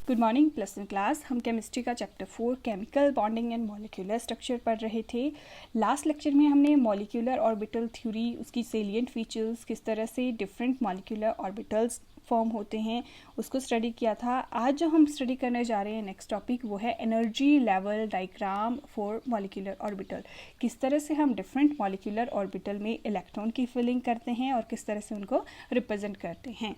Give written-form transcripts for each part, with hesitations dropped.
Good morning plus one class. हम chemistry का chapter 4 chemical bonding and molecular structure पढ़ रहे थे। लास्ट लेक्चर में हमने मॉलिक्यूलर ऑर्बिटल थ्योरी, उसकी सेलिएंट फीचर्स, किस तरह से डिफरेंट मॉलिक्यूलर ऑर्बिटल्स फॉर्म होते हैं, उसको स्टडी किया था। आज जो हम स्टडी करने जा रहे हैं नेक्स्ट टॉपिक, वो है energy level diagram for molecular orbital. किस तरह से हम डिफरेंट मॉलिक्यूलर ऑर्बिटल में इलेक्ट्रॉन की फिलिंग करते हैं और किस तरह से उनको रिप्रेजेंट करते हैं।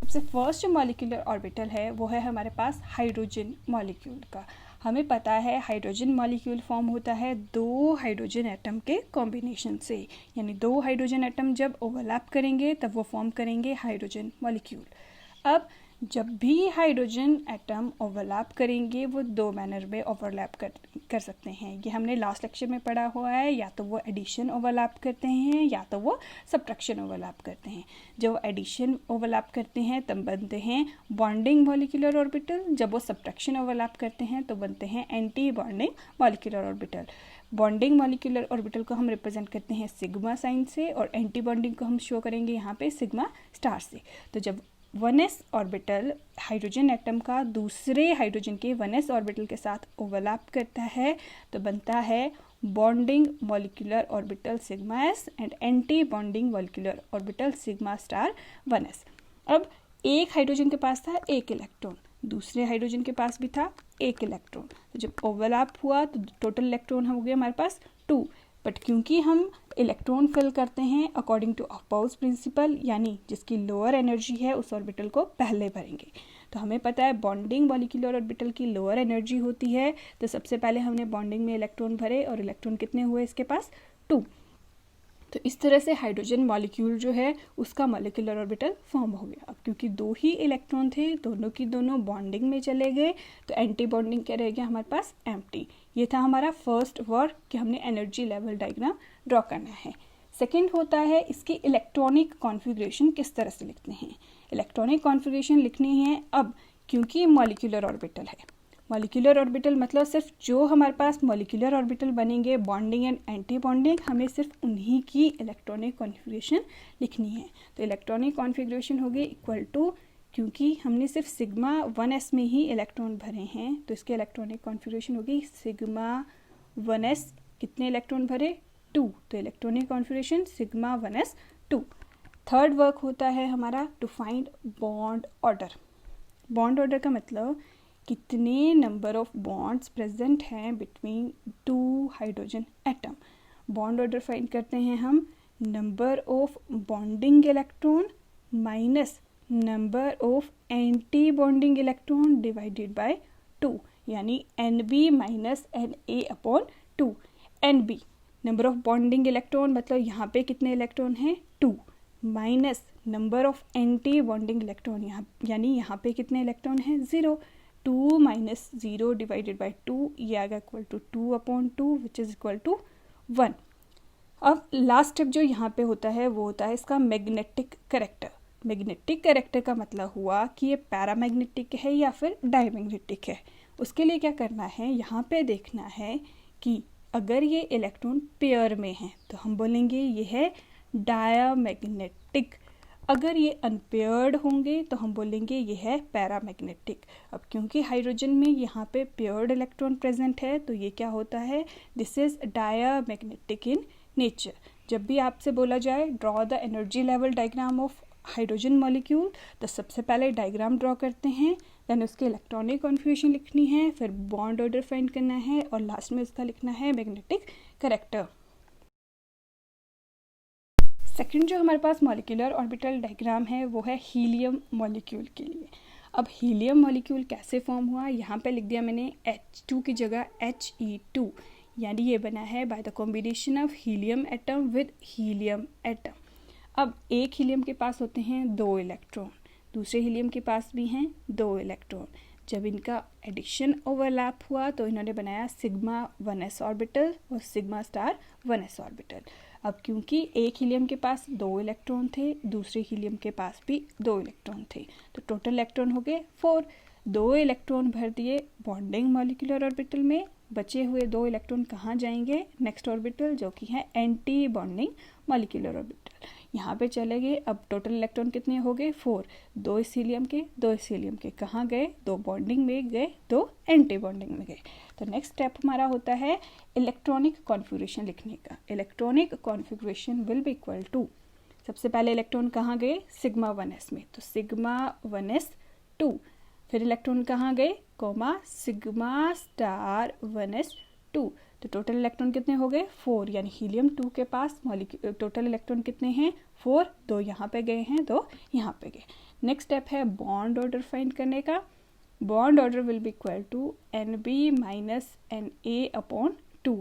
सबसे फर्स्ट जो मॉलिक्यूलर ऑर्बिटल है वो है हमारे पास हाइड्रोजन मॉलिक्यूल का। हमें पता है हाइड्रोजन मॉलिक्यूल फॉर्म होता है दो हाइड्रोजन एटम के कॉम्बिनेशन से, यानी दो हाइड्रोजन एटम जब ओवरलैप करेंगे तब वो फॉर्म करेंगे हाइड्रोजन मॉलिक्यूल। अब जब भी हाइड्रोजन एटम ओवरलैप करेंगे वो दो मैनर में ओवरलैप कर सकते हैं। ये हमने लास्ट लेक्चर में पढ़ा हुआ है, या तो वो एडिशन ओवरलैप करते हैं या तो वो सबट्रैक्शन ओवरलैप करते हैं। जब एडिशन ओवरलैप करते हैं तब बनते हैं बॉन्डिंग मॉलिक्यूलर ऑर्बिटल, जब वो सबट्रैक्शन ओवरलैप करते हैं तो बनते हैं anti bonding molecular orbital. Bonding molecular orbital को हम रिप्रेजेंट करते हैं सिग्मा साइन से और एंटी बॉन्डिंग को हम शो करेंगे यहाँ पे सिग्मा स्टार से। तो जब 1s ऑर्बिटल हाइड्रोजन एटम का दूसरे हाइड्रोजन के 1s ऑर्बिटल के साथ ओवरलैप करता है तो बनता है bonding molecular orbital sigma s and anti bonding molecular orbital sigma star 1s। अब एक हाइड्रोजन के पास था एक इलेक्ट्रॉन, दूसरे हाइड्रोजन के पास भी था एक इलेक्ट्रॉन। तो जब ओवरलैप हुआ तो टोटल इलेक्ट्रॉन हो गया हमारे पास 2। बट क्योंकि हम इलेक्ट्रॉन फिल करते हैं अकॉर्डिंग टू अपाउस प्रिंसिपल, यानी जिसकी लोअर एनर्जी है उस ऑर्बिटल को पहले भरेंगे। तो हमें पता है बॉन्डिंग मॉलिक्यूलर ऑर्बिटल की लोअर एनर्जी होती है, तो सबसे पहले हमने बॉन्डिंग में इलेक्ट्रॉन भरे और इलेक्ट्रॉन कितने हुए इसके पास 2। तो इस तरह से हाइड्रोजन मॉलिक्यूल जो है उसका मॉलिक्यूलर ऑर्बिटल फॉर्म हो गया। अब क्योंकि दो ही इलेक्ट्रॉन थे, दोनों की दोनों बॉन्डिंग में चले गए, तो एंटी बॉन्डिंग क्या रह गया हमारे पास एम्प्टी। ये था हमारा फर्स्ट वर्क कि हमने एनर्जी लेवल डायग्राम ड्रॉ करना है। सेकेंड होता है इसकी इलेक्ट्रॉनिक कॉन्फ़िगरेशन किस तरह से लिखते हैं। इलेक्ट्रॉनिक कॉन्फ़िगरेशन लिखनी है अब, क्योंकि मॉलिक्यूलर ऑर्बिटल है। मॉलिक्यूलर ऑर्बिटल मतलब सिर्फ जो हमारे पास मॉलिक्यूलर ऑर्बिटल बनेंगे बॉन्डिंग एंड एंटी बॉन्डिंग, हमें सिर्फ उन्हीं की इलेक्ट्रॉनिक कॉन्फ़िगरेशन लिखनी है। तो इलेक्ट्रॉनिक कॉन्फ़िगरेशन होगी इक्वल टू, क्योंकि हमने सिर्फ सिग्मा 1s में ही इलेक्ट्रॉन भरे हैं तो इसके इलेक्ट्रॉनिक कॉन्फ़िगरेशन होगी सिग्मा 1s कितने इलेक्ट्रॉन भरे 2, तो electronic configuration sigma 1s 2। Third work होता है हमारा to find bond order. Bond order का मतलब कितने नंबर ऑफ बॉन्ड्स प्रेजेंट हैं between two hydrogen atom. Bond order find करते हैं हम number of bonding electron minus number of anti bonding electron divided by 2, यानी NB minus NA upon 2। NB number of bonding electron मतलब यहाँ पे कितने electron हैं 2, minus number of anti bonding electron यहाँ, यानी यहाँ पे कितने इलेक्ट्रॉन हैं 0। 2 माइनस 0 डिवाइडेड बाई 2, ये आएगा equal to 2 upon 2 which is equal to 1। अब लास्ट स्टेप जो यहाँ पे होता है वो होता है इसका मैग्नेटिक कैरेक्टर। मैग्नेटिक कैरेक्टर का मतलब हुआ कि ये पैरामैग्नेटिक है या फिर डायमैग्नेटिक है। उसके लिए क्या करना है, यहाँ पे देखना है कि अगर ये इलेक्ट्रॉन पेयर में है तो हम बोलेंगे ये है डायमैग्नेटिक, अगर ये अनपेयर्ड होंगे तो हम बोलेंगे ये है पैरामैग्नेटिक। अब क्योंकि हाइड्रोजन में यहाँ पे पेयर्ड इलेक्ट्रॉन प्रेजेंट है तो ये क्या होता है, this is diamagnetic in nature. जब भी आपसे बोला जाए draw the energy level diagram of hydrogen molecule, तो सबसे पहले डायग्राम ड्रॉ करते हैं, देन उसके इलेक्ट्रॉनिक कॉन्फ़िगरेशन लिखनी है, फिर बॉन्ड ऑर्डर फाइंड करना है और लास्ट में उसका लिखना है मैग्नेटिक कैरेक्टर। सेकंड जो हमारे पास मॉलिक्यूलर ऑर्बिटल डायग्राम है वो है हीलियम मॉलिक्यूल के लिए। अब हीलियम मॉलिक्यूल कैसे फॉर्म हुआ, यहाँ पे लिख दिया मैंने H2 की जगह He2, यानी ये बना है by the combination of helium atom with helium atom. अब एक हीलियम के पास होते हैं 2 इलेक्ट्रॉन, दूसरे हीलियम के पास भी हैं 2 इलेक्ट्रॉन। जब इनका एडिशन ओवरलैप हुआ तो इन्होंने बनाया सिग्मा 1s ऑर्बिटल और सिग्मा स्टार 1s ऑर्बिटल। अब क्योंकि एक हीलियम के पास 2 इलेक्ट्रॉन थे, दूसरे हीलियम के पास भी 2 इलेक्ट्रॉन थे, तो टोटल इलेक्ट्रॉन हो गए 4। 2 इलेक्ट्रॉन भर दिए बॉन्डिंग मॉलिक्यूलर ऑर्बिटल में, बचे हुए 2 इलेक्ट्रॉन कहाँ जाएंगे नेक्स्ट ऑर्बिटल जो कि है एंटी बॉन्डिंग मॉलिक्यूलर ऑर्बिटल। यहाँ पे चले गए, अब टोटल इलेक्ट्रॉन कितने हो गए 4, 2 इस हीलियम के 2 इस हीलियम के, कहाँ गए 2 बॉन्डिंग में गए 2 एंटी बॉन्डिंग में गए। तो नेक्स्ट स्टेप हमारा होता है इलेक्ट्रॉनिक कॉन्फ़िगरेशन लिखने का। Electronic configuration will be equal to, सबसे पहले इलेक्ट्रॉन कहाँ गए सिग्मा 1s में, तो सिग्मा 1s2, फिर इलेक्ट्रॉन कहाँ गए कोमा सिग्मा स्टार 1s2, तो टोटल इलेक्ट्रॉन कितने हो गए 4, यानी हीलियम 2 के पास मॉलिक्यूल टोटल इलेक्ट्रॉन कितने हैं 4, 2 यहाँ पे गए हैं 2 यहाँ पे गए। नेक्स्ट स्टेप है बॉन्ड ऑर्डर फाइंड करने का। Bond order will be equal to NB minus NA upon 2,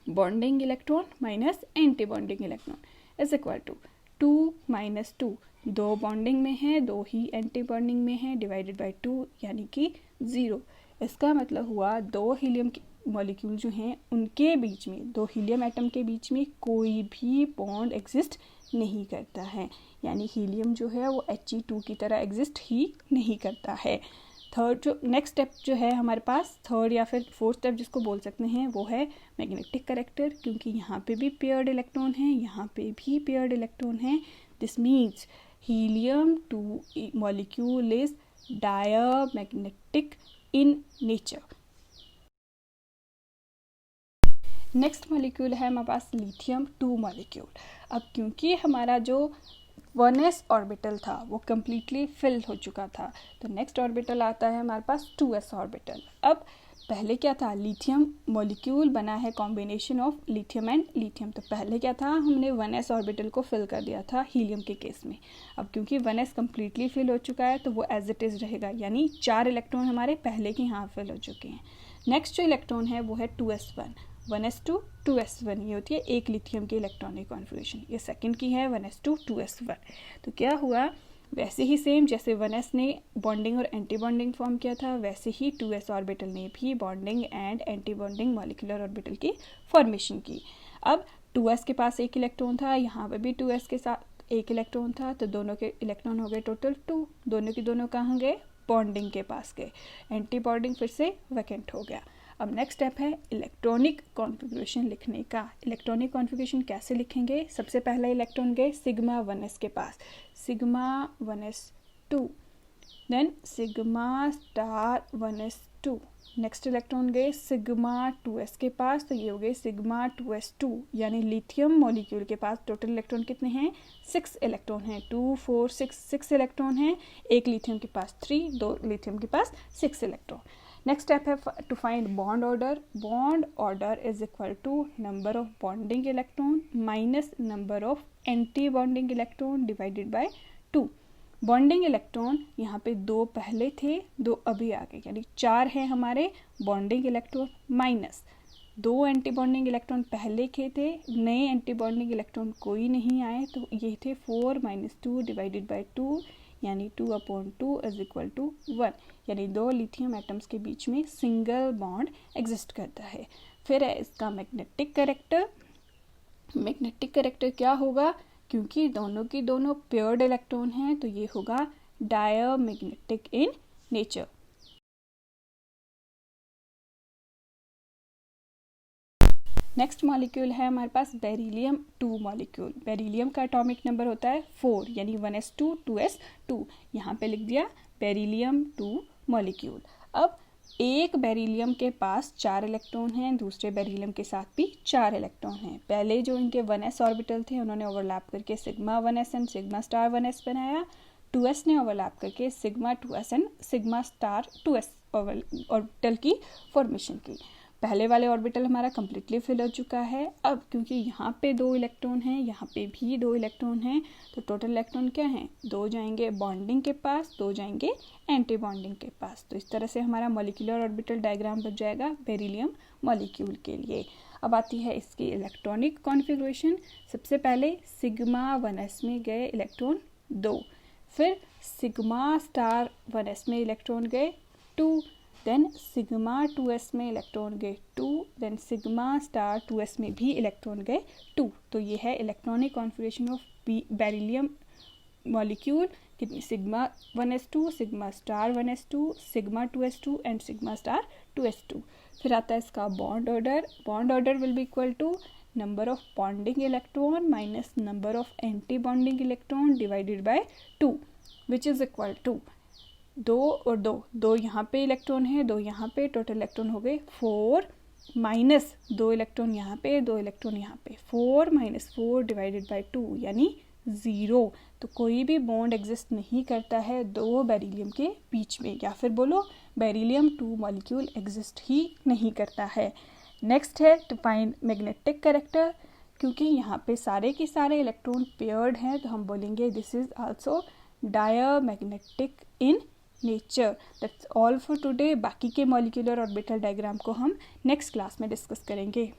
bonding electron minus anti bonding electron is equal to 2 minus 2, 2 bonding में है 2 ही एंटी बॉन्डिंग में है, डिवाइडेड बाई 2 यानी कि 0। इसका मतलब हुआ 2 हीलियम मॉलिक्यूल जो हैं उनके बीच में, 2 हीलियम एटम के बीच में कोई भी बॉन्ड एग्जिस्ट नहीं करता है, यानी हीलियम जो है वो He2 की तरह एग्जिस्ट ही नहीं करता है। थर्ड जो नेक्स्ट स्टेप जो है हमारे पास, थर्ड या फिर फोर्थ स्टेप जिसको बोल सकते हैं, वो है मैग्नेटिक करेक्टर, क्योंकि यहाँ पे भी पेयर्ड इलेक्ट्रॉन है, यहाँ पे भी पेयर्ड इलेक्ट्रॉन है। This means helium 2 molecule is diamagnetic in nature. Next molecule है हमारे पास लिथियम 2 मॉलिक्यूल। अब क्योंकि हमारा जो 1s ऑर्बिटल था वो कम्प्लीटली फिल हो चुका था, तो नेक्स्ट ऑर्बिटल आता है हमारे पास 2s ऑर्बिटल। अब पहले क्या था, लिथियम मॉलिक्यूल बना है combination of lithium and lithium, तो पहले क्या था हमने 1s ऑर्बिटल को फिल कर दिया था हीलियम के केस में। अब क्योंकि 1s कम्प्लीटली फिल हो चुका है तो वो एज इट इज़ रहेगा, यानी 4 इलेक्ट्रॉन हमारे पहले के यहाँ फिल हो चुके हैं। नेक्स्ट जो इलेक्ट्रॉन है वो है 2s1, 1s2 2s1, ये होती है एक लिथियम की इलेक्ट्रॉनिक कॉन्फ़िगरेशन। ये सेकंड की है 1s2 2s1। तो क्या हुआ, वैसे ही सेम जैसे 1s ने बॉन्डिंग और एंटी बॉन्डिंग फॉर्म किया था, वैसे ही 2s ऑर्बिटल ने भी bonding and anti bonding molecular orbital की फॉर्मेशन की। अब 2s के पास एक इलेक्ट्रॉन था, यहाँ पे भी 2s के साथ एक इलेक्ट्रॉन था, तो दोनों के इलेक्ट्रॉन हो गए टोटल 2, दोनों के दोनों कहाँ गए बॉन्डिंग के पास गए, एंटी बॉन्डिंग फिर से वैकेंट हो गया। अब नेक्स्ट स्टेप है इलेक्ट्रॉनिक कॉन्फ़िगरेशन लिखने का। इलेक्ट्रॉनिक कॉन्फ़िगरेशन कैसे लिखेंगे, सबसे पहला इलेक्ट्रॉन गए सिग्मा 1s के पास, सिग्मा 1s2, देन sigma star 1s2। Next electron गए सिग्मा 2s के पास, तो ये हो गए सिग्मा 2s2, यानी लिथियम मॉलिक्यूल के पास टोटल इलेक्ट्रॉन कितने हैं 6 इलेक्ट्रॉन हैं, 2 4 6 इलेक्ट्रॉन हैं, एक लिथियम के पास 3, 2 लिथियम के पास 6 इलेक्ट्रॉन। नेक्स्ट स्टेप है to find bond order. Bond order is equal to number of bonding electron minus number of anti bonding electron divided by 2। Bonding electron यहाँ पे 2 पहले थे 2 अभी आ गए, यानी 4 है हमारे bonding electron, minus 2 anti bonding electron पहले के थे, नए एंटी बॉन्डिंग इलेक्ट्रॉन कोई नहीं आए, तो ये थे 4 माइनस 2 डिवाइडेड बाई 2, यानी 2/2 इज इक्वल टू 1, यानी 2 लिथियम एटम्स के बीच में सिंगल बॉन्ड एग्जिस्ट करता है। फिर है इसका मैग्नेटिक कैरेक्टर। मैग्नेटिक कैरेक्टर क्या होगा, क्योंकि दोनों की दोनों पेयर्ड इलेक्ट्रॉन हैं, तो ये होगा diamagnetic in nature. Next molecule है हमारे पास बेरिलियम 2 मॉलिक्यूल। बेरिलियम का एटॉमिक नंबर होता है 4, यानी 1s2 2s2, यहाँ पे लिख दिया बेरिलियम 2 मॉलिक्यूल। अब एक बेरिलियम के पास 4 इलेक्ट्रॉन हैं, दूसरे बेरिलियम के साथ भी 4 इलेक्ट्रॉन हैं। पहले जो इनके 1s ऑर्बिटल थे उन्होंने ओवरलैप करके sigma 1s and sigma star 1s बनाया, 2s ने ओवरलैप करके sigma 2s and sigma star 2s orbital की फॉर्मेशन की। पहले वाले ऑर्बिटल हमारा कम्प्लीटली फिल हो चुका है। अब क्योंकि यहाँ पे 2 इलेक्ट्रॉन हैं, यहाँ पे भी 2 इलेक्ट्रॉन हैं, तो टोटल इलेक्ट्रॉन क्या हैं, 2 जाएंगे बॉन्डिंग के पास, 2 जाएंगे एंटी बॉन्डिंग के पास। तो इस तरह से हमारा मॉलिक्यूलर ऑर्बिटल डायग्राम बन जाएगा बेरिलियम मॉलिक्यूल के लिए। अब आती है इसकी इलेक्ट्रॉनिक कॉन्फ़िगरेशन। सबसे पहले सिग्मा 1s में गए इलेक्ट्रॉन 2, फिर सिग्मा स्टार 1s में इलेक्ट्रॉन गए 2, देन सिग्मा 2s में इलेक्ट्रॉन गए 2, देन सिग्मा स्टार 2s में भी इलेक्ट्रॉन गए 2। तो ये है electronic configuration of beryllium molecule, कितनी sigma 1s2, sigma star 1s2, sigma 2s2 and sigma star 2s2। फिर आता है इसका bond order. Bond order will be equal to number of bonding electron minus number of anti bonding electron divided by 2 which is equal to 2 और 2 यहाँ पे electron है, 2 यहाँ पे, टोटल इलेक्ट्रॉन हो गए 4 माइनस 2 इलेक्ट्रॉन यहाँ पे, 2 इलेक्ट्रॉन यहाँ पे, 4 माइनस 4 डिवाइडेड बाय 2 यानी 0। तो कोई भी बॉन्ड एग्जिस्ट नहीं करता है दो बेरिलियम के बीच में, या फिर बोलो बेरिलियम 2 मॉलिक्यूल एग्जिस्ट ही नहीं करता है। नेक्स्ट है टू फाइंड मैग्नेटिक कैरेक्टर। क्योंकि यहाँ पे सारे के सारे इलेक्ट्रॉन पेयर्ड हैं तो हम बोलेंगे this is also diamagnetic in nature. That's all for today. बाकी के मॉलिक्यूलर ऑर्बिटल डायग्राम को हम नेक्स्ट क्लास में डिस्कस करेंगे।